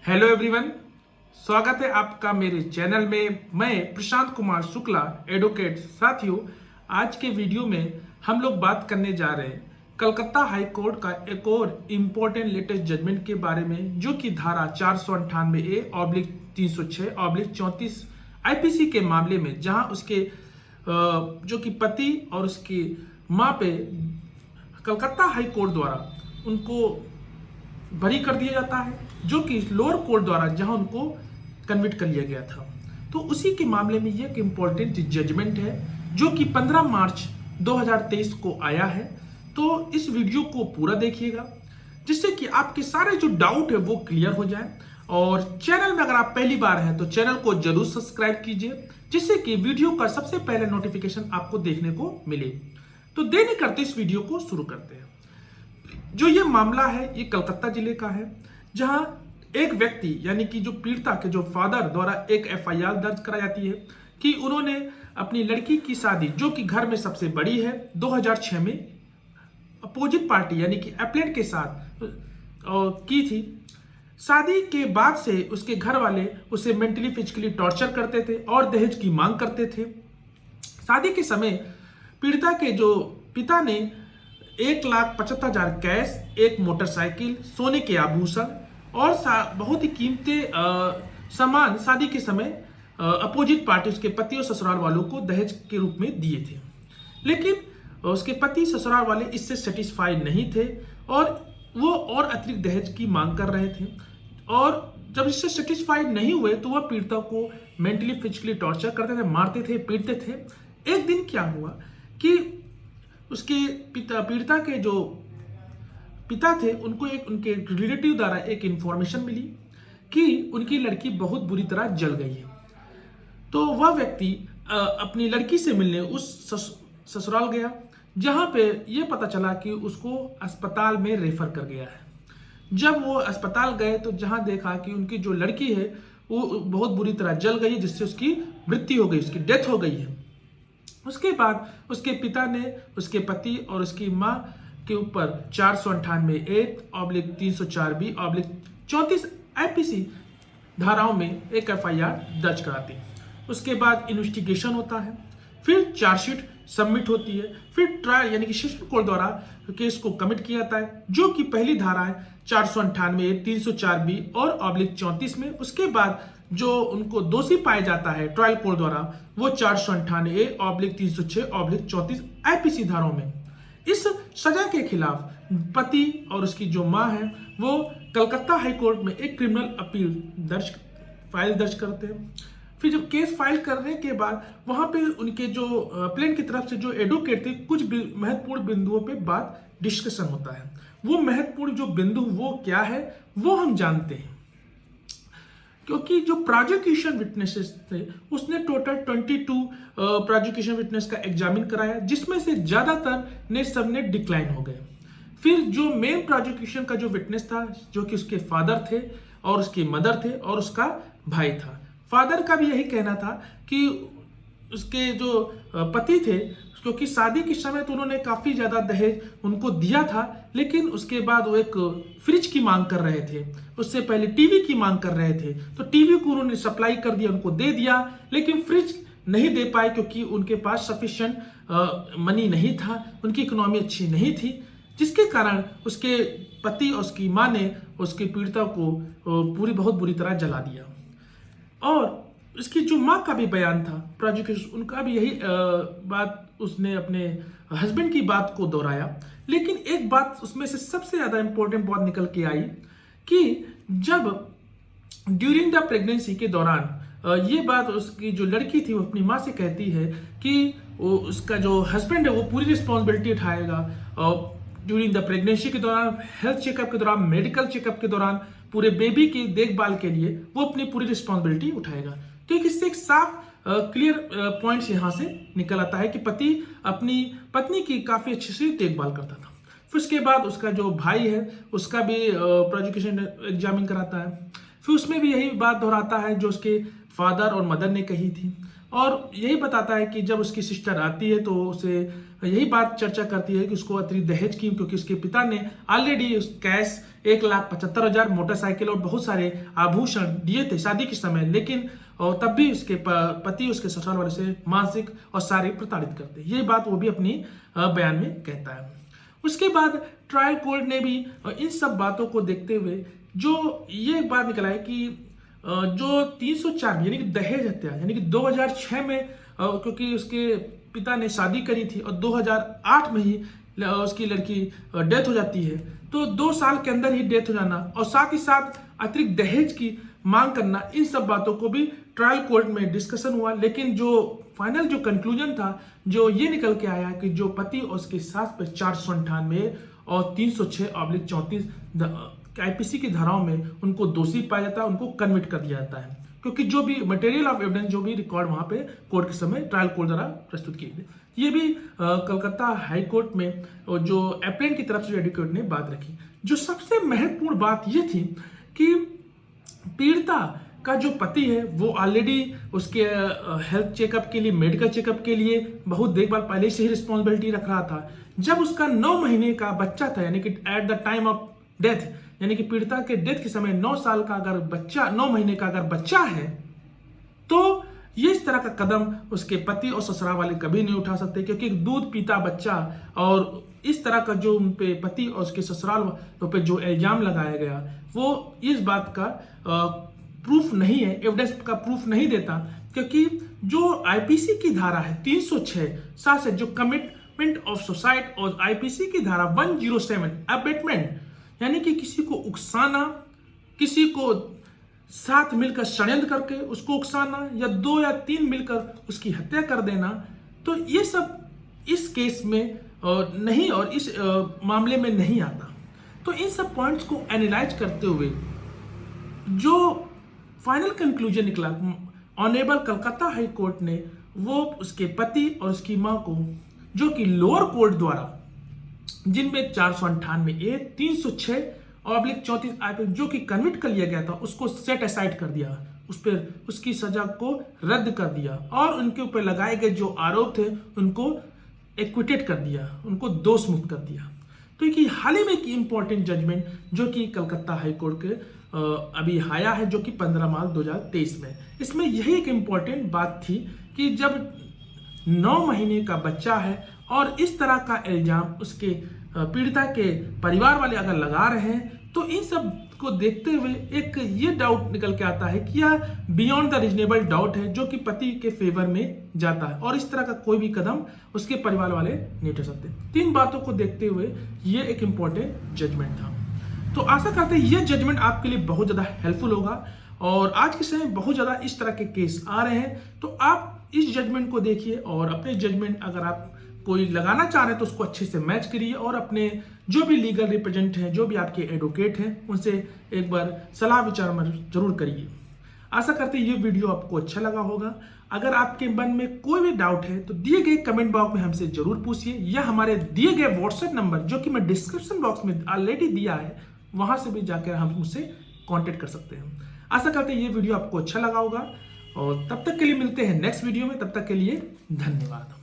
Hello everyone, स्वागत है आपका मेरे चैनल में। मैं प्रशांत कुमार शुक्ला एडवोकेट। साथियों, आज के वीडियो में हम लोग बात करने जा रहे हैं कलकत्ता हाई कोर्ट का एक और इम्पोर्टेंट लेटेस्ट जजमेंट के बारे में, जो कि धारा 498A/306/34 आईपीसी के मामले में, जहां उसके जो कि पति और उसकी मां पे कलकत्ता हाई कोर्ट द्वारा उनको बरी कर दिया जाता है, जो कि लोअर कोर्ट द्वारा जहां उनको कन्विक्ट कर लिया गया था। तो उसी के मामले में ये एक इम्पोर्टेंट जजमेंट है जो कि 15 मार्च 2023 को आया है। तो इस वीडियो को पूरा देखिएगा, जिससे कि आपके सारे जो डाउट है वो क्लियर हो जाए। और चैनल में अगर आप पहली बार हैं तो चैनल को जरूर सब्सक्राइब कीजिए, जिससे कि वीडियो का सबसे पहले नोटिफिकेशन आपको देखने को मिले। तो देर नहीं करते, इस वीडियो को शुरू करते हैं। जो ये मामला है ये कलकत्ता जिले का है, जहां एक व्यक्ति यानी कि जो पीड़िता के जो फादर द्वारा एक एफआईआर दर्ज कराई जाती है कि उन्होंने अपनी लड़की की शादी, जो कि घर में सबसे बड़ी है, 2006 में अपोजिट पार्टी यानी कि एप्लेट के साथ की थी। शादी के बाद से उसके घर वाले उसे मेंटली फिजिकली टॉर्चर करते थे और दहेज की मांग करते थे। शादी के समय पीड़िता के जो पिता ने 1,75,000 कैश, एक मोटरसाइकिल, सोने के आभूषण और बहुत ही कीमती सामान शादी के समय अपोजिट पार्टी उसके पति और ससुराल वालों को दहेज के रूप में दिए थे। लेकिन उसके पति ससुराल वाले इससे सेटिस्फाइड नहीं थे और वो और अतिरिक्त दहेज की मांग कर रहे थे। और जब इससे सेटिस्फाइड नहीं हुए तो वह पीड़िता को मेंटली फिजिकली टॉर्चर करते थे, मारते थे, पीटते थे। एक दिन क्या हुआ कि उसके पीड़िता के जो पिता थे उनको उनके रिलेटिव द्वारा एक इंफॉर्मेशन मिली कि उनकी लड़की बहुत बुरी तरह जल गई है। तो वह व्यक्ति अपनी लड़की से मिलने उस ससुराल गया, जहां पे यह पता चला कि उसको अस्पताल में रेफर कर गया है। जब वो अस्पताल गए तो जहां देखा कि उनकी जो लड़की है वो बहुत बुरी तरह जल गई है, जिससे उसकी मृत्यु हो गई, उसकी डेथ हो गई है। उसके बाद उसके पिता ने उसके पति और उसकी मां के ऊपर 498A/304B/34 आईपीसी धाराओं में एक एफआईआर दर्ज कराती। उसके बाद इन्वेस्टिगेशन होता है, फिर चार्जशीट सबमिट होती है, फिर ट्रायल यानी कि सेशन कोर्ट द्वारा केस को कमिट किया जाता है, जो कि पहली धारा है 498A/304B/34 में। उसके बाद जो उनको दोषी पाया जाता है ट्रायल कोर्ट द्वारा, वो 498A/306/34 आईपीसी धाराओं में। इस सजा के खिलाफ पति और उसकी जो मां है वो कलकत्ता हाई कोर्ट में एक क्रिमिनल अपील फाइल दर्ज करते हैं। फिर जब केस फाइल करने के बाद वहां पे उनके जो प्लेन की तरफ से जो एडवोकेट थे, कुछ महत्वपूर्ण बिंदुओं पे बात डिस्कशन होता है। वो महत्वपूर्ण जो बिंदु वो क्या है वो हम जानते हैं, क्योंकि जो प्रोसिक्यूशन विटनेसेस थे उसने टोटल 22 प्रोसिक्यूशन विटनेस का एग्जामिन कराया, जिसमें से ज्यादातर ने सबने डिक्लाइन हो गए। फिर जो मेन प्रोसिक्यूशन का जो विटनेस था, जो कि उसके फादर थे और उसकी मदर थे और उसका भाई था। फादर का भी यही कहना था कि उसके जो पति थे, क्योंकि शादी के समय तो उन्होंने काफी ज्यादा दहेज उनको दिया था, लेकिन उसके बाद वो एक फ्रिज की मांग कर रहे थे, उससे पहले टीवी की मांग कर रहे थे। तो टीवी को उन्होंने सप्लाई कर दिया, उनको दे दिया, लेकिन फ्रिज नहीं दे पाए क्योंकि उनके पास सफिशिएंट मनी नहीं था, उनकी इकोनॉमी अच्छी नहीं थी, जिसके कारण उसके पति और उसकी माँ ने उसकी पीड़िता को बहुत बुरी तरह जला दिया। और उसकी जो माँ का भी बयान था प्रोसिक्यूशन, उनका भी यही बात, उसने अपने हस्बैंड की बात को दोहराया। लेकिन एक बात उसमें से सबसे ज्यादा इंपॉर्टेंट बात निकल के आई कि जब ड्यूरिंग द प्रेगनेंसी के दौरान ये बात उसकी जो लड़की थी वो अपनी माँ से कहती है कि उसका जो हस्बैंड है वो पूरी रिस्पॉन्सिबिलिटी उठाएगा, और ड्यूरिंग द प्रेगनेंसी के दौरान, हेल्थ चेकअप के दौरान, मेडिकल चेकअप के दौरान, पूरे बेबी की देखभाल के लिए वो अपनी पूरी रिस्पॉन्सिबिलिटी उठाएगा। क्योंकि इससे एक साफ क्लियर पॉइंट्स यहाँ से निकल आता है कि पति अपनी पत्नी की काफी अच्छे से देखभाल करता था। फिर उसके बाद उसका जो भाई है उसका भी प्रोसिक्यूशन एग्जामिन कराता है, फिर उसमें भी यही बात दोहराता है जो उसके फादर और मदर ने कही थी, और यही बताता है कि जब उसकी सिस्टर आती है तो उसे यही बात चर्चा करती है कि उसको अतिरिक्त दहेज की, क्योंकि उसके पिता ने ऑलरेडी उस कैश 1,75,000 मोटरसाइकिल और बहुत सारे आभूषण दिए थे शादी के समय, लेकिन और तब भी उसके पति उसके ससुराल वाले से मानसिक और शारीरिक प्रताड़ित करते। ये बात वो भी अपनी बयान में कहता है। उसके बाद ट्रायल कोर्ट ने भी इन सब बातों को देखते हुए जो ये बात निकला है कि जो 304 यानी कि दहेज हत्या, यानी कि 2006 में क्योंकि उसके पिता ने शादी करी थी और 2008 में ही उसकी लड़की डेथ हो जाती है, तो 2 साल के अंदर ही डेथ हो जाना और साथ ही साथ अतिरिक्त दहेज की मांग करना, इन सब बातों को भी ट्रायल कोर्ट में डिस्कशन हुआ। लेकिन जो फाइनल जो कंक्लूजन था, जो ये निकल के आया कि जो पति और उसकी सास पर 498 और 306/34 आईपीसी की धाराओं में उनको दोषी पाया जाता है, उनको कन्विक्ट कर दिया जाता है, क्योंकि जो भी मटेरियल ऑफ एविडेंस, जो भी रिकॉर्ड वहां पे कोर्ट के समय ट्रायल कोर्ट द्वारा प्रस्तुत किए गए। ये भी कलकत्ता हाई कोर्ट में जो एप्लेंट की तरफ से एडवोकेट ने बात रखी। जो सबसे महत्वपूर्ण बात ये थी कि पीड़िता का जो पति है वो ऑलरेडी उसके हेल्थ चेकअप के लिए, मेडिकल चेकअप के लिए बहुत देखभाल पहले से ही रिस्पॉन्सिबिलिटी रख रहा था। जब उसका 9 महीने का बच्चा था, यानी कि at the time of death, यानी कि पीड़िता के डेथ के समय 9 साल का अगर बच्चा, 9 महीने का अगर बच्चा है, तो ये इस तरह का कदम उसके पति और ससुराल वाले कभी नहीं उठा सकते, क्योंकि दूध पीता बच्चा और इस तरह का जो उन पे पति और उसके ससुराल पे जो इल्जाम लगाया गया, वो इस बात का प्रूफ नहीं है, एविडेंस का प्रूफ नहीं देता, क्योंकि जो आईपीसी की धारा है 306 साथ से जो कमिटमेंट ऑफ सुसाइड और आईपीसी की धारा 107 अबेटमेंट, यानी कि किसी को उकसाना, किसी को साथ मिलकर षड्यंत्र करके उसको उकसाना या 2 या 3 मिलकर उसकी हत्या कर देना, तो ये सब इस केस में नहीं और इस मामले में नहीं आता। तो इन सब पॉइंट्स को एनालाइज करते हुए जो फाइनल कंक्लूजन निकला, ऑनरेबल कलकत्ता हाई कोर्ट ने वो उसके पति और उसकी मां को, जो कि लोअर कोर्ट द्वारा जिनमें 498A 306/34 आईपीसी जो कि कन्विक्ट कर लिया गया था, उसको सेट असाइड कर दिया, उस पर उसकी सजा को रद्द कर दिया और उनके ऊपर लगाए गए जो आरोप थे उनको एक्विटेड कर दिया, उनको दोष मुक्त कर दिया। तो ये हाल ही में एक इंपॉर्टेंट जजमेंट जो कि कलकत्ता हाई कोर्ट के अभी आया है, जो कि 15 मार्च 2023 में। इसमें यही एक इंपॉर्टेंट बात थी कि जब 9 महीने का बच्चा है और इस तरह का इल्जाम उसके पीड़िता के परिवार वाले अगर लगा रहे हैं, तो इन सब को देखते हुए एक ये डाउट निकल के आता है कि यह बियॉन्ड द रीजनेबल डाउट है, जो कि पति के फेवर में जाता है और इस तरह का कोई भी कदम उसके परिवार वाले नहीं उठा सकते। 3 बातों को देखते हुए ये एक इंपॉर्टेंट जजमेंट था। तो आशा करते हैं ये जजमेंट आपके लिए बहुत ज्यादा हेल्पफुल होगा और आज के समय बहुत ज्यादा इस तरह के केस आ रहे हैं, तो आप इस जजमेंट को देखिए और अपने जजमेंट अगर आप कोई लगाना चाह रहे हैं तो उसको अच्छे से मैच करिए और अपने जो भी लीगल रिप्रेजेंट हैं, जो भी आपके एडवोकेट हैं, उनसे एक बार सलाह विचार जरूर करिए। आशा करते हैं ये वीडियो आपको अच्छा लगा होगा। अगर आपके मन में कोई भी डाउट है तो दिए गए कमेंट बॉक्स में हमसे जरूर पूछिए या हमारे दिए गए व्हाट्सएप नंबर, जो कि मैं डिस्क्रिप्शन बॉक्स में ऑलरेडी दिया है, वहां से भी जाकर हम मुझसे कांटेक्ट कर सकते हैं। आशा करते हैं ये वीडियो आपको अच्छा लगा होगा और तब तक के लिए मिलते हैं नेक्स्ट वीडियो में। तब तक के लिए धन्यवाद।